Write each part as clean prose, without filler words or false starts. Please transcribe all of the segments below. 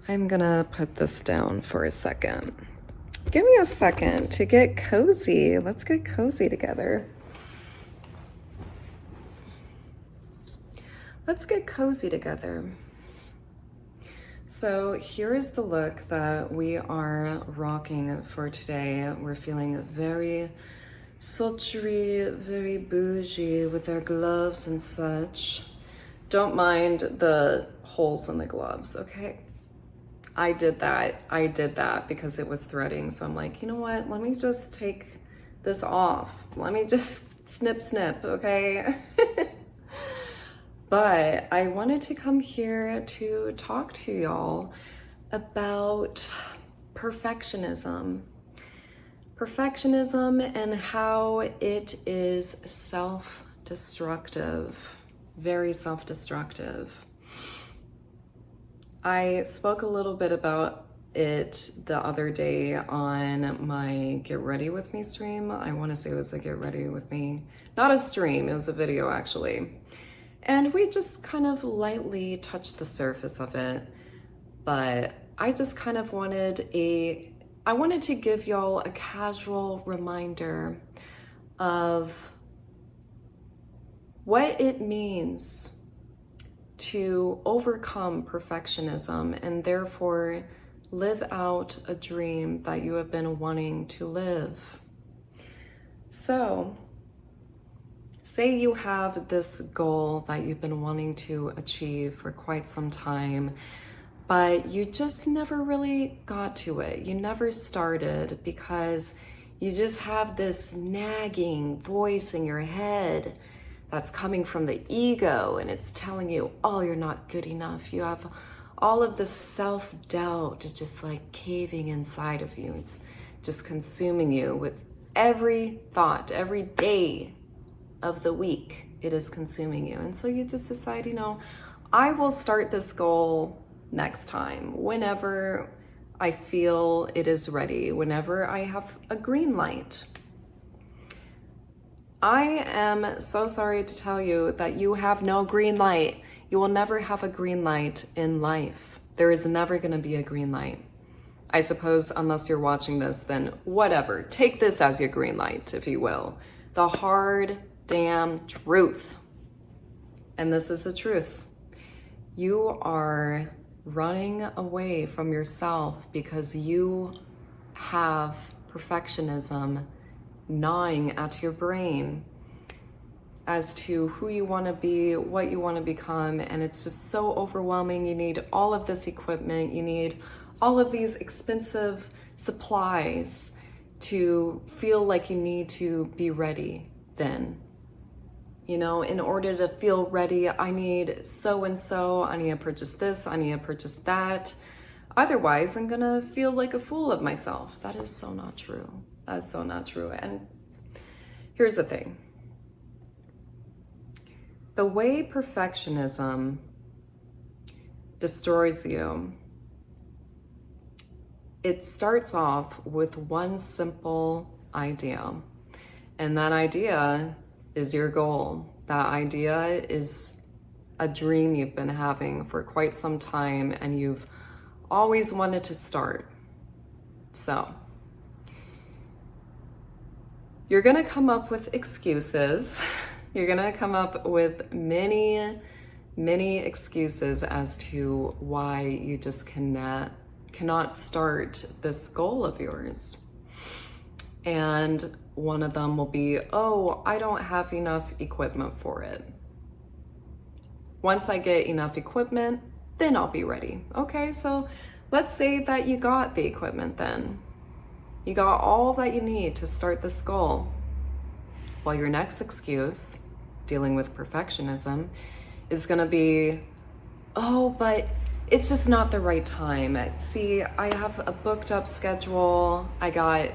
I'm gonna put this down for a second. Give me a second to get cozy. Let's get cozy together. Let's get cozy together. So here is the look that we are rocking for today. We're feeling very sultry, very bougie with our gloves and such. Don't mind the holes in the gloves, okay? I did that because it was threading. So I'm like, you know what? Let me just take this off. Let me just snip, okay? But I wanted to come here to talk to y'all about perfectionism. Perfectionism and how it is self-destructive, very self-destructive. I spoke a little bit about it the other day on my Get Ready With Me stream. I want to say it was a Get Ready With Me, not a stream, it was a video actually. And we just kind of lightly touched the surface of it, but I just kind of wanted to give y'all a casual reminder of what it means to overcome perfectionism and therefore live out a dream that you have been wanting to live. So, say you have this goal that you've been wanting to achieve for quite some time, but you just never really got to it. You never started because you just have this nagging voice in your head that's coming from the ego, and it's telling you, oh, you're not good enough. You have all of this self-doubt is just like caving inside of you. It's just consuming you with every thought, every day of the week, it is consuming you. And so you just decide, I will start this goal next time, whenever I feel it is ready, whenever I have a green light. I am so sorry to tell you that you have no green light. You will never have a green light in life. There is never going to be a green light. I suppose, unless you're watching this, then whatever. Take this as your green light, if you will. The hard damn truth. And this is the truth. You are running away from yourself because you have perfectionism gnawing at your brain as to who you want to be, what you want to become, and it's just so overwhelming. You need all of this equipment, you need all of these expensive supplies to feel like you need to be ready then. In order to feel ready, I need so and so, I need to purchase this, I need to purchase that. Otherwise, I'm gonna feel like a fool of myself. That is so not true. That is so not true. And here's the thing. The way perfectionism destroys you, it starts off with one simple idea. And that idea is your goal. That idea is a dream you've been having for quite some time and you've always wanted to start. So, you're gonna come up with excuses. You're gonna come up with many excuses as to why you just cannot start this goal of yours. And one of them will be, oh, I don't have enough equipment for it. Once I get enough equipment, then I'll be ready. Okay, so let's say that you got the equipment then. You got all that you need to start this goal. Well, your next excuse, dealing with perfectionism, is gonna be, oh, but it's just not the right time. See, I have a booked up schedule. I got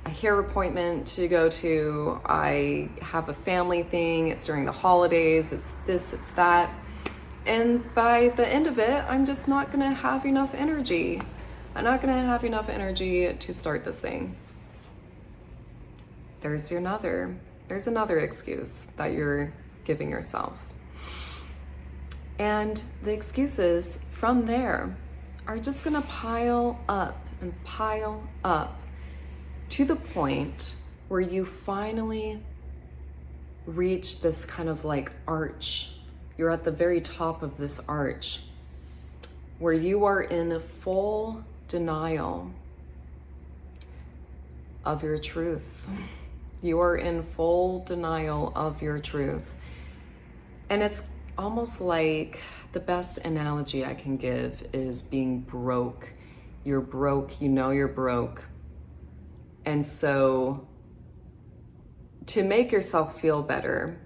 a hair appointment to go to. I have a family thing. It's during the holidays. It's this, it's that. And by the end of it, I'm just not gonna have enough energy. I'm not gonna have enough energy to start this thing. There's another excuse that you're giving yourself. And the excuses from there are just gonna pile up and pile up to the point where you finally reach this kind of like arch. You're at the very top of this arch where you are in full denial of your truth. You are in full denial of your truth. And it's almost like the best analogy I can give is being broke. You're broke, you know you're broke. And so to make yourself feel better,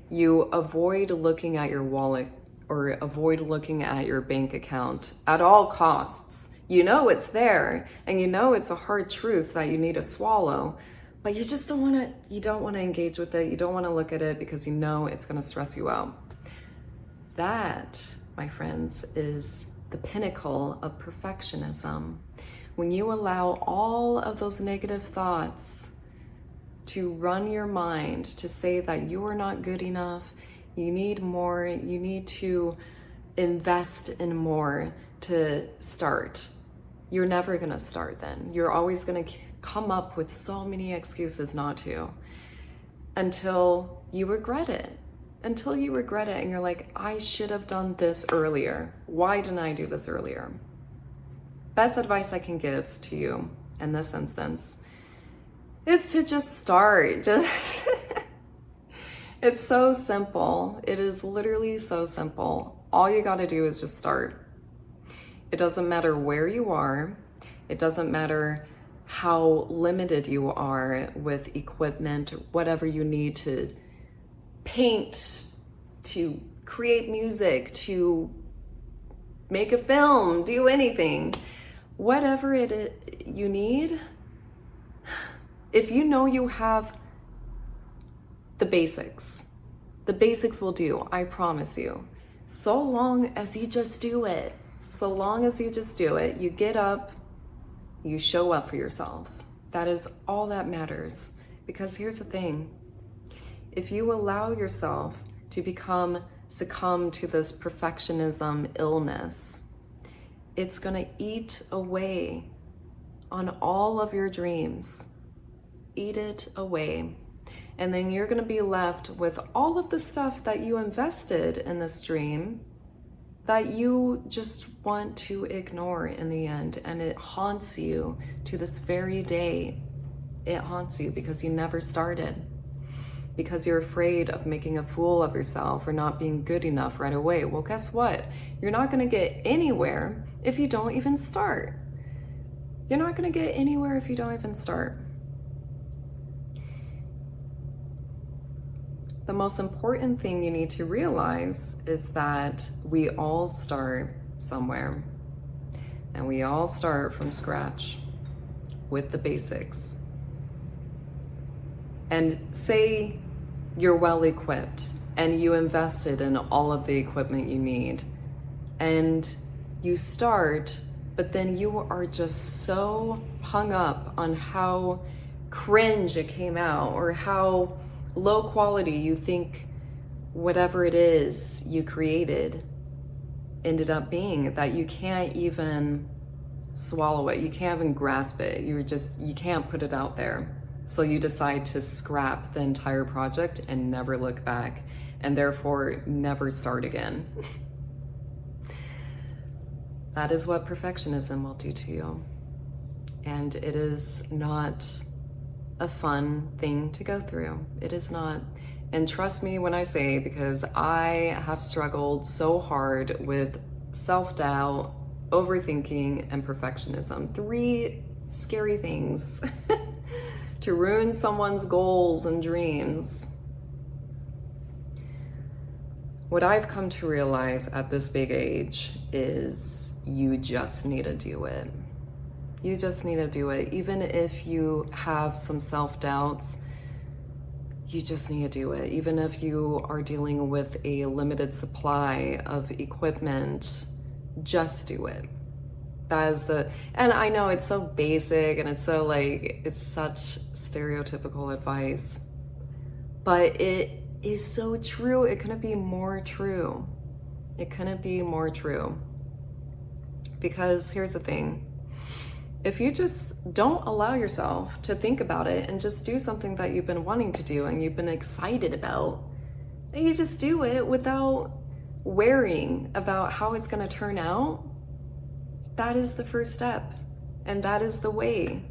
you avoid looking at your wallet or avoid looking at your bank account at all costs. You know it's there, and you know it's a hard truth that you need to swallow, but you just don't want to engage with it. You don't want to look at it because you know it's going to stress you out. That, my friends, is the pinnacle of perfectionism. When you allow all of those negative thoughts to run your mind, to say that you are not good enough, you need more, you need to invest in more to start. You're never gonna start then. You're always gonna come up with so many excuses not to, until you regret it. Until you regret it and you're like, I should have done this earlier. Why didn't I do this earlier? Best advice I can give to you in this instance is to just start. It's so simple. It is literally so simple. All you gotta do is just start. It doesn't matter where you are. It doesn't matter how limited you are with equipment, whatever you need to paint, to create music, to make a film, do anything. Whatever you need, if you know you have the basics will do, I promise you. So long as you just do it. So long as you just do it, you get up, you show up for yourself. That is all that matters. Because here's the thing. If you allow yourself to succumb to this perfectionism illness, it's gonna eat away on all of your dreams. Eat it away. And then you're gonna be left with all of the stuff that you invested in this dream that you just want to ignore in the end. And it haunts you to this very day. It haunts you because you never started. Because you're afraid of making a fool of yourself or not being good enough right away. Well, guess what? You're not gonna get anywhere if you don't even start. You're not gonna get anywhere if you don't even start. The most important thing you need to realize is that we all start somewhere. And we all start from scratch with the basics. And say you're well equipped and you invested in all of the equipment you need and you start, but then you are just so hung up on how cringe it came out or how low quality you think whatever it is you created ended up being, that you can't even swallow it, you can't even grasp it, you can't put it out there. So you decide to scrap the entire project and never look back, and therefore never start again. That is what perfectionism will do to you. And it is not a fun thing to go through. It is not. And trust me when I say, because I have struggled so hard with self-doubt, overthinking, and perfectionism. 3 scary things to ruin someone's goals and dreams. What I've come to realize at this big age is you just need to do it. You just need to do it. Even if you have some self-doubts, you just need to do it. Even if you are dealing with a limited supply of equipment, just do it. That is and I know it's so basic and it's so it's such stereotypical advice, but it is so true. It couldn't be more true. It couldn't be more true. Because here's the thing. If you just don't allow yourself to think about it and just do something that you've been wanting to do and you've been excited about, and you just do it without worrying about how it's going to turn out, that is the first step. And that is the way.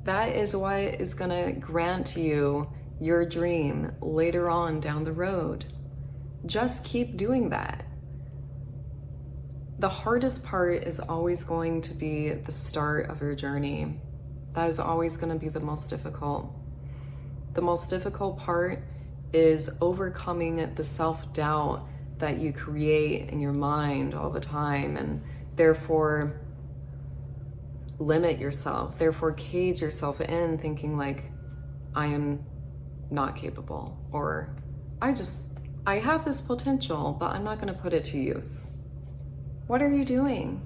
That is what is going to grant you your dream later on down the road. Just keep doing that. The hardest part is always going to be the start of your journey. That is always going to be the most difficult. The most difficult part is overcoming the self-doubt that you create in your mind all the time, and therefore limit yourself, therefore cage yourself in thinking like, I am not capable, or I have this potential, but I'm not going to put it to use. What are you doing?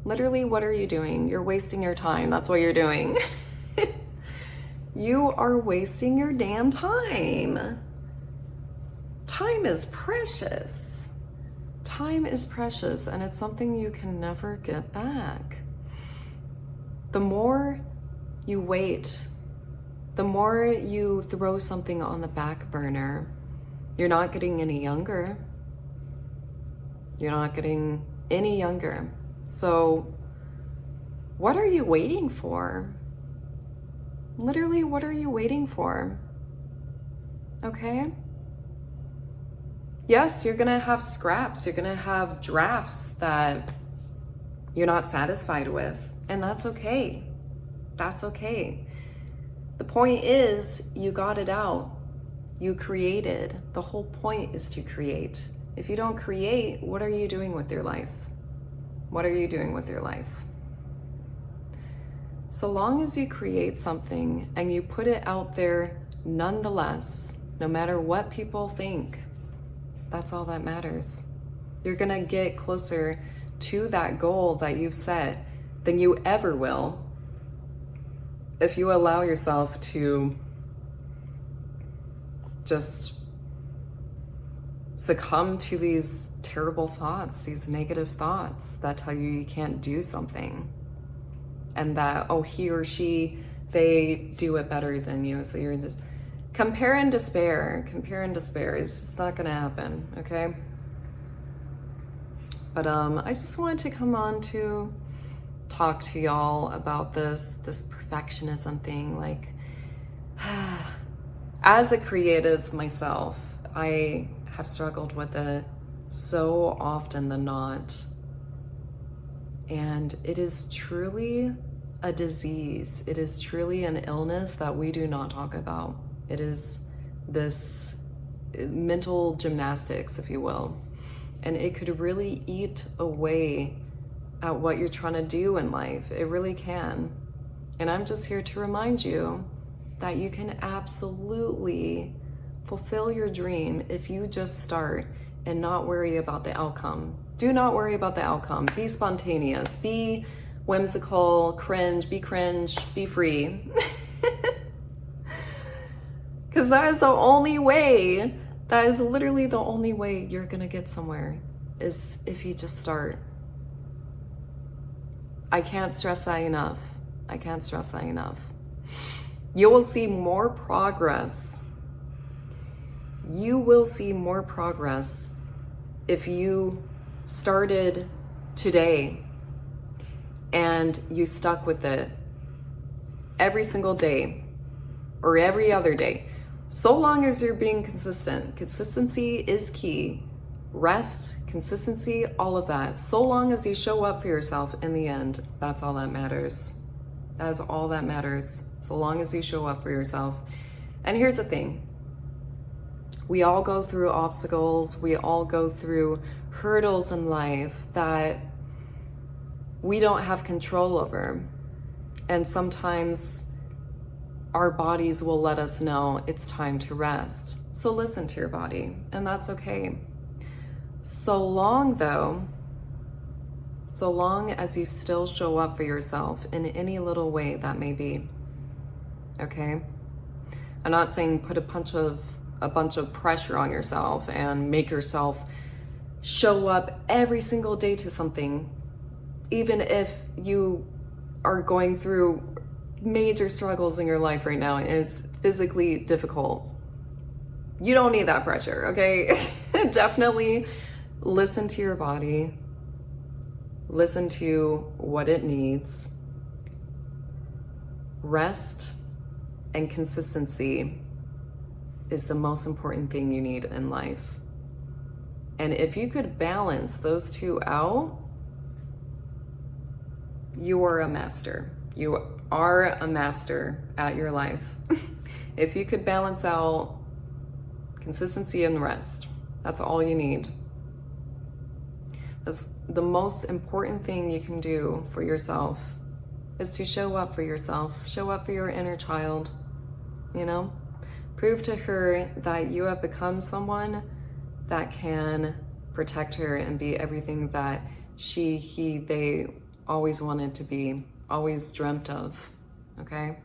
Literally, what are you doing? You're wasting your time. That's what you're doing. You are wasting your damn time. Time is precious. Time is precious, and it's something you can never get back. The more you wait, the more you throw something on the back burner, you're not getting any younger. You're not getting any younger. So what are you waiting for? Literally, what are you waiting for? Okay? Yes, you're gonna have scraps. You're gonna have drafts that you're not satisfied with. And that's okay. That's okay. The point is, you got it out. You created. The whole point is to create. If you don't create, what are you doing with your life? What are you doing with your life? So long as you create something and you put it out there nonetheless, no matter what people think, that's all that matters. You're gonna get closer to that goal that you've set than you ever will if you allow yourself to just succumb to these terrible thoughts, these negative thoughts that tell you you can't do something, and that, oh, he or she, they do it better than you. So you're just compare and despair. Compare and despair is just not gonna happen, okay? But I just wanted to come on to talk to y'all about this perfectionism thing. Like, as a creative myself, I have struggled with it so often than not. And it is truly a disease. It is truly an illness that we do not talk about. It is this mental gymnastics, if you will. And it could really eat away at what you're trying to do in life. It really can. And I'm just here to remind you that you can absolutely fulfill your dream if you just start and not worry about the outcome. Do not worry about the outcome. Be spontaneous, be whimsical, be cringe, be free. Because that is the only way, that is literally the only way you're gonna get somewhere, is if you just start. I can't stress that enough. I can't stress that enough. You will see more progress. You will see more progress if you started today and you stuck with it every single day or every other day. So long as you're being consistent. Consistency is key. Rest, consistency, all of that. So long as you show up for yourself in the end, that's all that matters. That is all that matters. So long as you show up for yourself. And here's the thing. We all go through obstacles. We all go through hurdles in life that we don't have control over. And sometimes our bodies will let us know it's time to rest. So listen to your body, and that's okay. So long as you still show up for yourself in any little way that may be, okay? I'm not saying put a bunch of pressure on yourself and make yourself show up every single day to something. even if you are going through major struggles in your life right now and it's physically difficult, you don't need that pressure, okay? Definitely listen to your body. Listen to what it needs. Rest and consistency is the most important thing you need in life. And if you could balance those two out, you are a master. You are a master at your life. If you could balance out consistency and rest, that's all you need. That's the most important thing you can do for yourself, is to show up for yourself, show up for your inner child, you know? Prove to her that you have become someone that can protect her and be everything that she, he, they always wanted to be, always dreamt of, okay?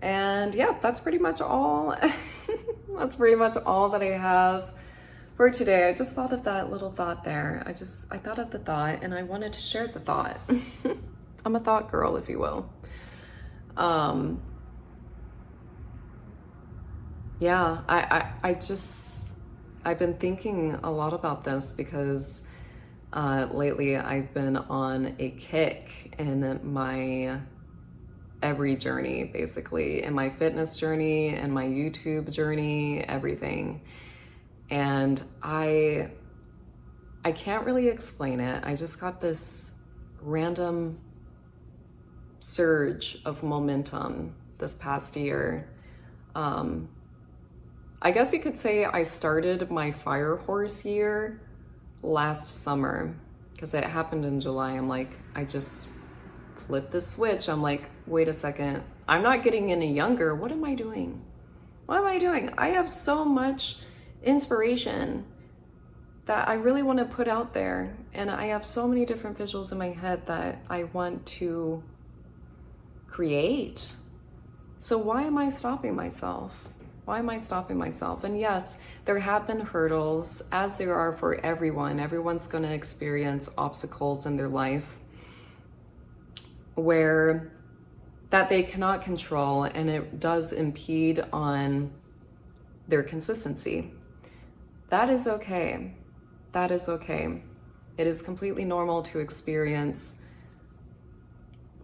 And yeah, that's pretty much all. That's pretty much all that I have for today. I just thought of that little thought there. I thought of the thought and I wanted to share the thought. I'm a thought girl, if you will. Yeah, I've been thinking a lot about this because lately I've been on a kick in my every journey, basically, in my fitness journey and my YouTube journey, everything. And I can't really explain it. I just got this random surge of momentum this past year. I guess you could say I started my fire horse year last summer, because it happened in July. I'm like, I just flipped the switch. I'm like, wait a second, I'm not getting any younger. What am I doing? What am I doing? I have so much inspiration that I really want to put out there. And I have so many different visuals in my head that I want to create. So why am I stopping myself? Why am I stopping myself? And yes, there have been hurdles, as there are for everyone. Everyone's going to experience obstacles in their life where that they cannot control, and it does impede on their consistency. That is okay. That is okay. It is completely normal to experience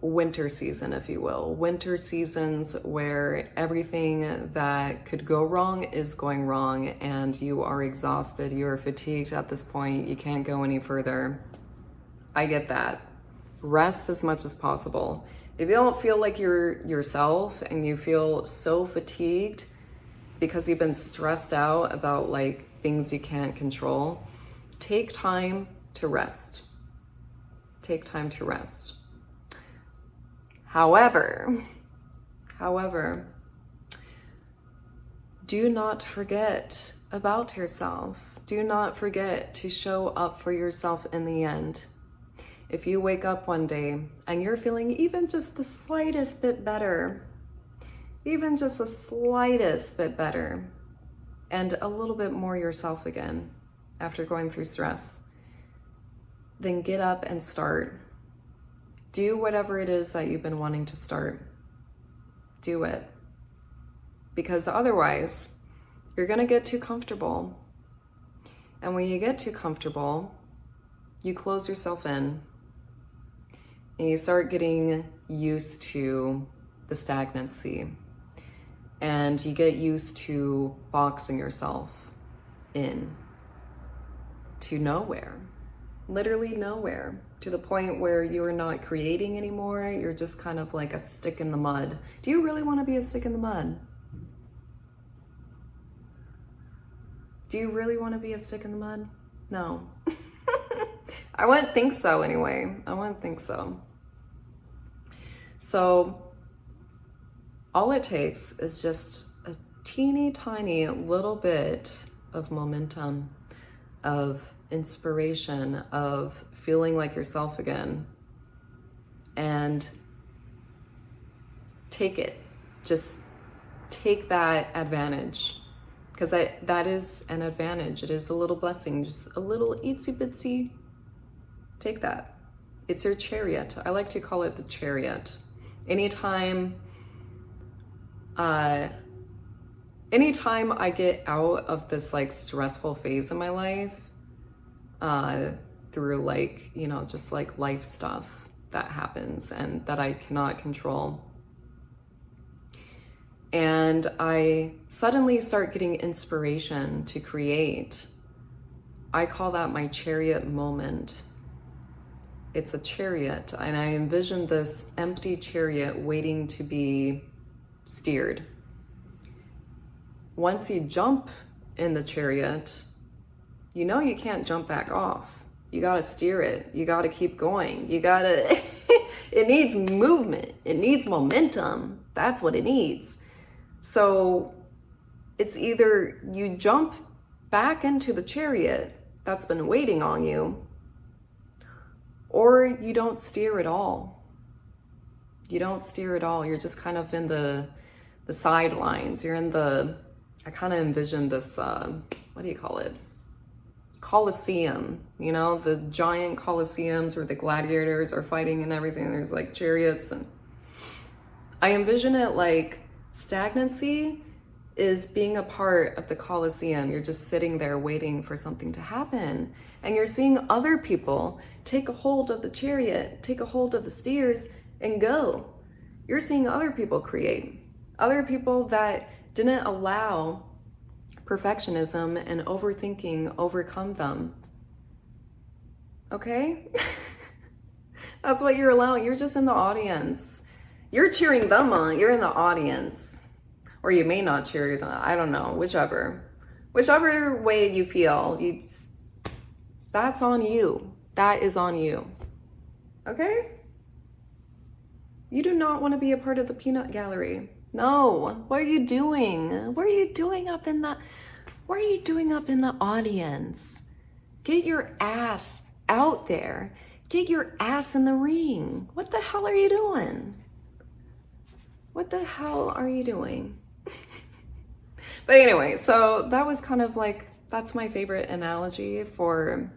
winter season, if you will. Winter seasons where everything that could go wrong is going wrong and you are exhausted, you are fatigued at this point, you can't go any further. I get that. Rest as much as possible. If you don't feel like you're yourself and you feel so fatigued because you've been stressed out about like things you can't control, take time to rest. Take time to rest. However, do not forget about yourself. Do not forget to show up for yourself in the end. If you wake up one day and you're feeling even just the slightest bit better, even just the slightest bit better, and a little bit more yourself again after going through stress, then get up and start. Do whatever it is that you've been wanting to start. Do it. Because otherwise, you're gonna get too comfortable. And when you get too comfortable, you close yourself in and you start getting used to the stagnancy. And you get used to boxing yourself in to nowhere, literally nowhere, to the point where you are not creating anymore. You're just kind of like a stick in the mud. Do you really want to be a stick in the mud? Do you really want to be a stick in the mud? No. I wouldn't think so anyway. I wouldn't think so. So all it takes is just a teeny tiny little bit of momentum, of inspiration, of feeling like yourself again, and take it. Just take that advantage, because that is an advantage. It is a little blessing, just a little itsy bitsy. Take that. It's your chariot. I like to call it the chariot. Anytime I get out of this like stressful phase in my life, through like, you know, just like life stuff that happens and that I cannot control, and I suddenly start getting inspiration to create, I call that my chariot moment. It's a chariot, and I envision this empty chariot waiting to be steered. Once you jump in the chariot, you know you can't jump back off. You gotta steer it. You gotta keep going. You gotta, it needs movement. It needs momentum. That's what it needs. So it's either you jump back into the chariot that's been waiting on you, or you don't steer at all. You don't steer at all. You're just kind of in the sidelines. You're in the, I kind of envision this, what do you call it? Colosseum, you know, the giant Colosseums where the gladiators are fighting and everything. There's like chariots, and I envision it like stagnancy is being a part of the Colosseum. You're just sitting there waiting for something to happen. And you're seeing other people take a hold of the chariot, take a hold of the steers, and go. You're seeing other people create. Other people that didn't allow perfectionism and overthinking overcome them. Okay? That's what you're allowing. You're just in the audience. You're cheering them on. You're in the audience. Or you may not cheer them. I don't know. Whichever way you feel, that's on you. That is on you. Okay? You do not want to be a part of the peanut gallery. No. What are you doing? What are you doing up in the audience? Get your ass out there. Get your ass in the ring. What the hell are you doing? What the hell are you doing? But anyway, so that was kind of like, that's my favorite analogy for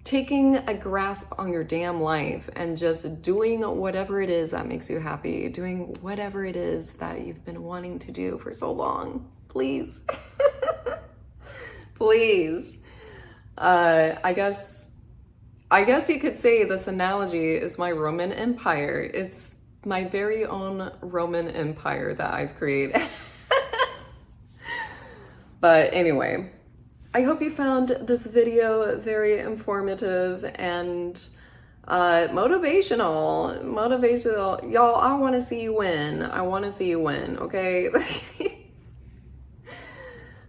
taking a grasp on your damn life and just doing whatever it is that makes you happy, doing whatever it is that you've been wanting to do for so long. Please. Please. I guess you could say this analogy is my Roman Empire. It's my very own Roman Empire that I've created. But anyway, I hope you found this video very informative and motivational. Y'all, I want to see you win. Okay?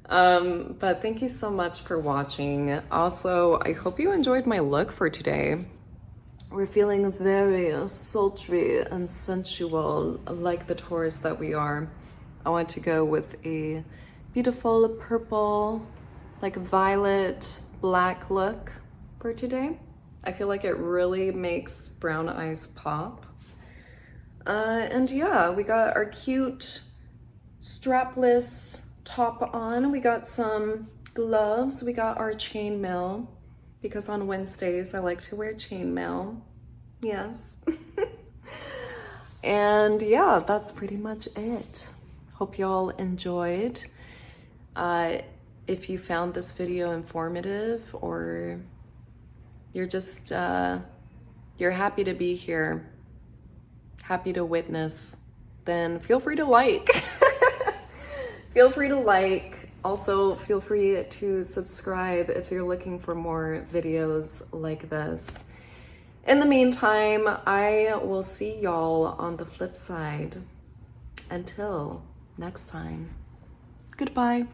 But thank you so much for watching. Also, I hope you enjoyed my look for today. We're feeling very sultry and sensual, like the Taurus that we are. I want to go with a beautiful purple, like violet black look for today. I feel like it really makes brown eyes pop. And yeah, we got our cute strapless top on. We got some gloves. We got our chainmail, because on Wednesdays I like to wear chainmail. Yes. And yeah, that's pretty much it. Hope y'all enjoyed. If you found this video informative, or you're just, you're happy to be here, happy to witness, then feel free to like. Feel free to like. Also, feel free to subscribe if you're looking for more videos like this. In the meantime, I will see y'all on the flip side. Until next time, goodbye.